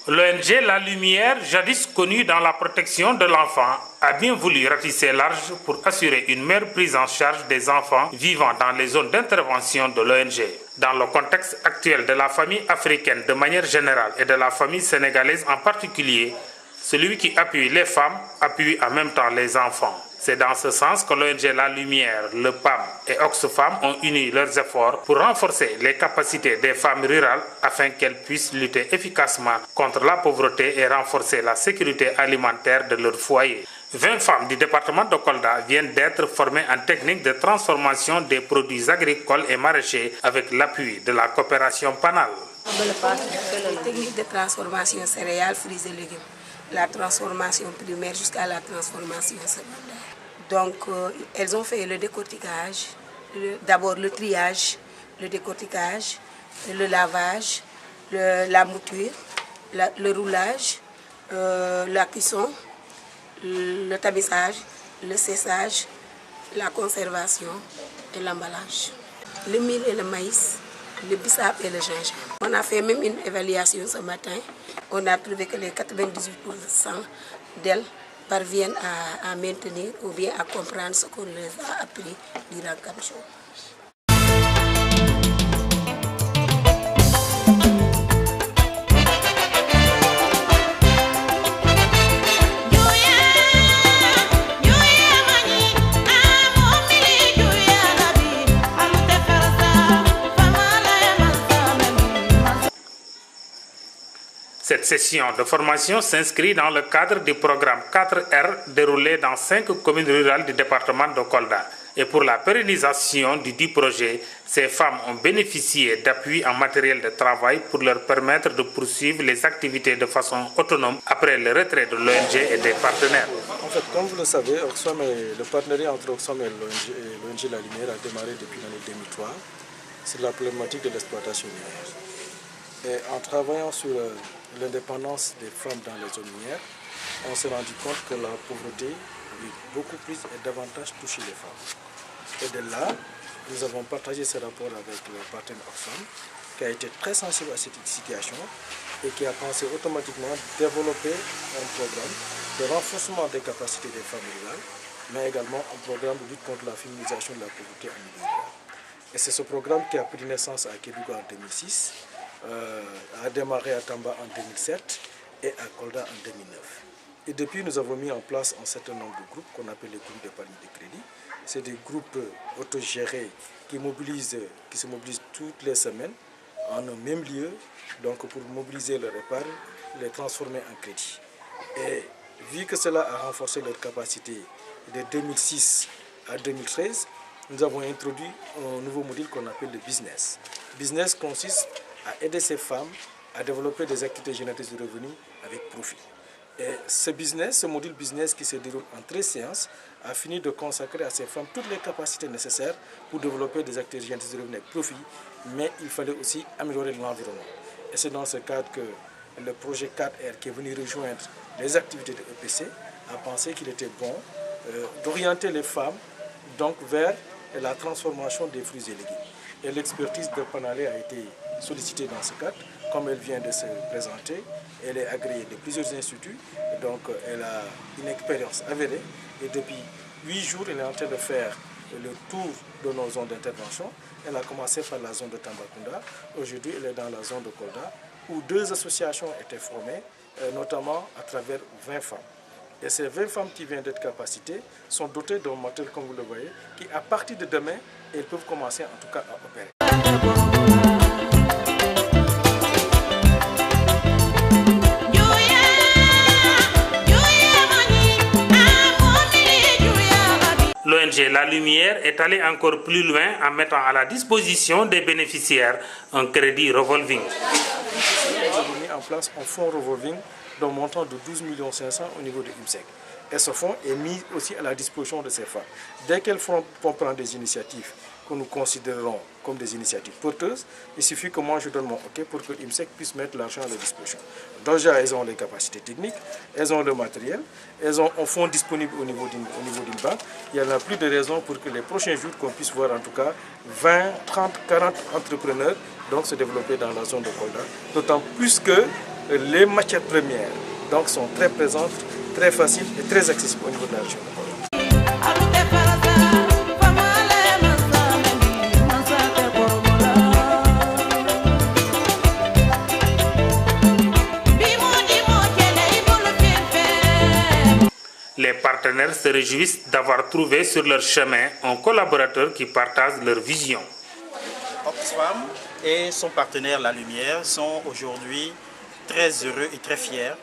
L'ONG La Lumière, jadis connue dans la protection de l'enfant, a bien voulu ratisser large pour assurer une meilleure prise en charge des enfants vivant dans les zones d'intervention de l'ONG. Dans le contexte actuel de la famille africaine de manière générale et de la famille sénégalaise en particulier, celui qui appuie les femmes appuie en même temps les enfants. C'est dans ce sens que l'ONG La Lumière, le PAM et Oxfam ont uni leurs efforts pour renforcer les capacités des femmes rurales afin qu'elles puissent lutter efficacement contre la pauvreté et renforcer la sécurité alimentaire de leur foyer. 20 femmes du département de Kolda viennent d'être formées en technique de transformation des produits agricoles et maraîchers avec l'appui de la coopération PANAL. Technique de transformation céréales, fruits et légumes. La transformation primaire jusqu'à la transformation secondaire. Donc, elles ont fait le décortiquage, d'abord le triage, le décortiquage, le lavage, la mouture, le roulage, la cuisson, le tamissage, le séchage, la conservation et l'emballage. Le mil et le maïs, le bissap et le gingembre. On a fait même une évaluation ce matin. On a trouvé que les 98% d'elles parviennent à maintenir ou bien à comprendre ce qu'on les a appris durant 4 jours. Cette session de formation s'inscrit dans le cadre du programme 4R déroulé dans 5 communes rurales du département de Kolda. Et pour la pérennisation du dit projet, ces femmes ont bénéficié d'appui en matériel de travail pour leur permettre de poursuivre les activités de façon autonome après le retrait de l'ONG et des partenaires. En fait, comme vous le savez, le partenariat entre Oxfam et l'ONG La Lumière a démarré depuis l'année 2003 sur la problématique de l'exploitation minière. Et en travaillant sur l'indépendance des femmes dans les zones minières, on s'est rendu compte que la pauvreté beaucoup plus et davantage touché les femmes. Et de là, nous avons partagé ce rapport avec le partenaire Oxfam, qui a été très sensible à cette situation et qui a pensé automatiquement développer un programme de renforcement des capacités des femmes rurales, mais également un programme de lutte contre la féminisation de la pauvreté en milieu rural. Et c'est ce programme qui a pris naissance à Kédougou en 2006, a démarré à Tamba en 2007 et à Kolda en 2009. Et depuis, nous avons mis en place un certain nombre de groupes qu'on appelle les groupes d'épargne de crédit. C'est des groupes autogérés qui se mobilisent toutes les semaines en un même lieu, donc pour mobiliser leur épargne, les transformer en crédit. Et vu que cela a renforcé leur capacité de 2006 à 2013, nous avons introduit un nouveau module qu'on appelle le business. Business consiste à aider ces femmes à développer des activités génératrices de revenus avec profit. Et ce module business qui se déroule en 13 séances a fini de consacrer à ces femmes toutes les capacités nécessaires pour développer des activités génératrices de revenus avec profit, mais il fallait aussi améliorer l'environnement. Et c'est dans ce cadre que le projet 4R qui est venu rejoindre les activités de EPC a pensé qu'il était bon d'orienter les femmes donc vers la transformation des fruits et légumes. Et l'expertise de Panalé a été sollicitée dans ce cadre, comme elle vient de se présenter. Elle est agréée de plusieurs instituts, donc elle a une expérience avérée. Et depuis 8 jours, elle est en train de faire le tour de nos zones d'intervention. Elle a commencé par la zone de Tambacounda. Aujourd'hui, elle est dans la zone de Kolda, où 2 associations étaient formées, notamment à travers 20 femmes. Et ces 20 femmes qui viennent d'être capacitées sont dotées d'un matériel, comme vous le voyez, qui à partir de demain, elles peuvent commencer en tout cas à opérer. Lumière est allée encore plus loin en mettant à la disposition des bénéficiaires un crédit revolving. Nous avons mis en place un fonds revolving d'un montant de 12 500 000 au niveau de IMSEC. Et ce fonds est mis aussi à la disposition de ces femmes. Dès qu'elles vont prendre des initiatives que nous considérons comme des initiatives porteuses, il suffit que moi je donne mon OK pour que l'IMSEC puisse mettre l'argent à leur disposition. Déjà, elles ont les capacités techniques, elles ont le matériel, elles ont un fonds disponible au niveau d'une banque. Il n'y en a plus de raison pour que les prochains jours qu'on puisse voir en tout cas 20, 30, 40 entrepreneurs donc, se développer dans la zone de Kolda. D'autant plus que les matières premières donc, sont très présentes, très faciles et très accessibles au niveau de la région de Kolda. Les partenaires se réjouissent d'avoir trouvé sur leur chemin un collaborateur qui partage leur vision. Oxfam et son partenaire La Lumière sont aujourd'hui très heureux et très fiers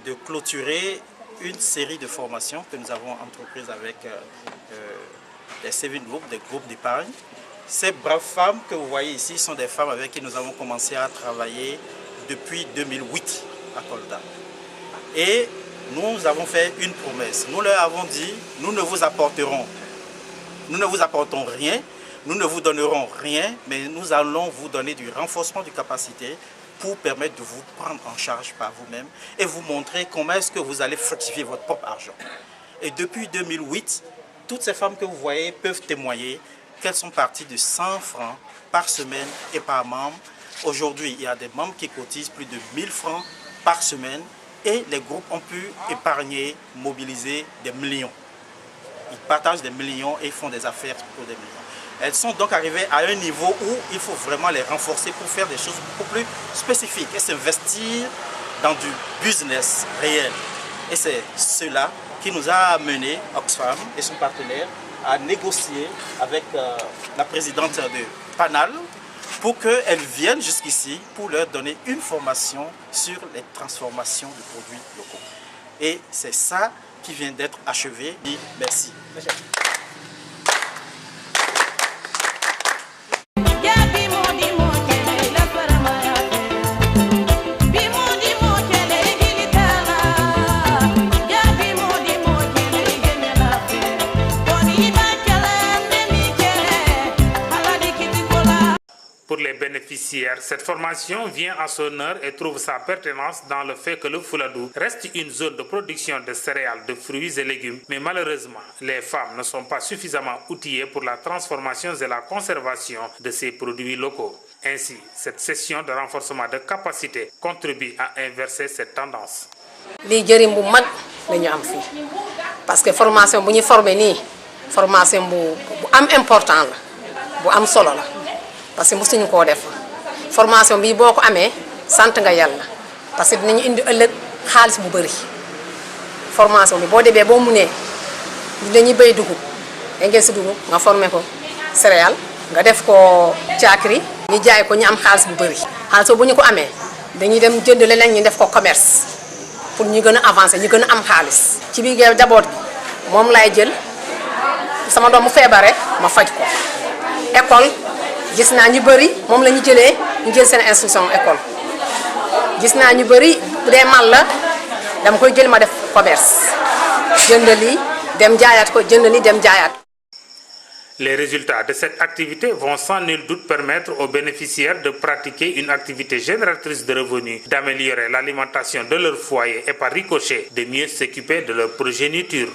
de clôturer une série de formations que nous avons entreprises avec les Saving Group, des groupes d'épargne. Ces braves femmes que vous voyez ici sont des femmes avec qui nous avons commencé à travailler depuis 2008 à Kolda. Et nous avons fait une promesse. Nous leur avons dit, nous ne vous apportons rien, nous ne vous donnerons rien, mais nous allons vous donner du renforcement de capacité pour permettre de vous prendre en charge par vous-même et vous montrer comment est-ce que vous allez fructifier votre propre argent. Et depuis 2008, toutes ces femmes que vous voyez peuvent témoigner qu'elles sont parties de 100 francs par semaine et par membre. Aujourd'hui, il y a des membres qui cotisent plus de 1000 francs par semaine et les groupes ont pu épargner, mobiliser des millions. Ils partagent des millions et font des affaires pour des millions. Elles sont donc arrivées à un niveau où il faut vraiment les renforcer pour faire des choses beaucoup plus spécifiques et s'investir dans du business réel. Et c'est cela qui nous a amené, Oxfam et son partenaire, à négocier avec la présidente de Panal pour qu'elles viennent jusqu'ici pour leur donner une formation sur les transformations de produits locaux. Et c'est ça qui vient d'être achevé. Merci. Pour les bénéficiaires, cette formation vient à son heure et trouve sa pertinence dans le fait que le Fouladou reste une zone de production de céréales, de fruits et légumes. Mais malheureusement, les femmes ne sont pas suffisamment outillées pour la transformation et la conservation de ces produits locaux. Ainsi, cette session de renforcement de capacité contribue à inverser cette tendance. Parce que formation bu ñu formé nii formation bu am important la bu am solo la parce que mësuñu koo def formation bi boo ko amee sant nga yàlla parce que dinañu indi ëllëg xaalis bu bëri formation bi boo demee boo munee dañuy béy dugub da ngeen si dugub nga formé ko céréale nga def ko caakri ñu jaay ko ñu am xaalis bu bëri xaalis bu ñu ko amee dañuy dem jënd leneen ñu def ko commerce pour ñu gën a avancer ñu gën a am xaalis ci biir d'abord bi moom laay jël sama doom mu feebare ma faj ko école gis naa ñu bëri moom la ñu jëlee ñu jël seen instruction école gis naa ñu bëri bu dee mal la dama koy jël ma def commerce jënd li dem jaayaat ko jënd li dem jaayaat. Les résultats de cette activité vont sans nul doute permettre aux bénéficiaires de pratiquer une activité génératrice de revenus, d'améliorer l'alimentation de leur foyer et par ricochet de mieux s'occuper de leur progéniture.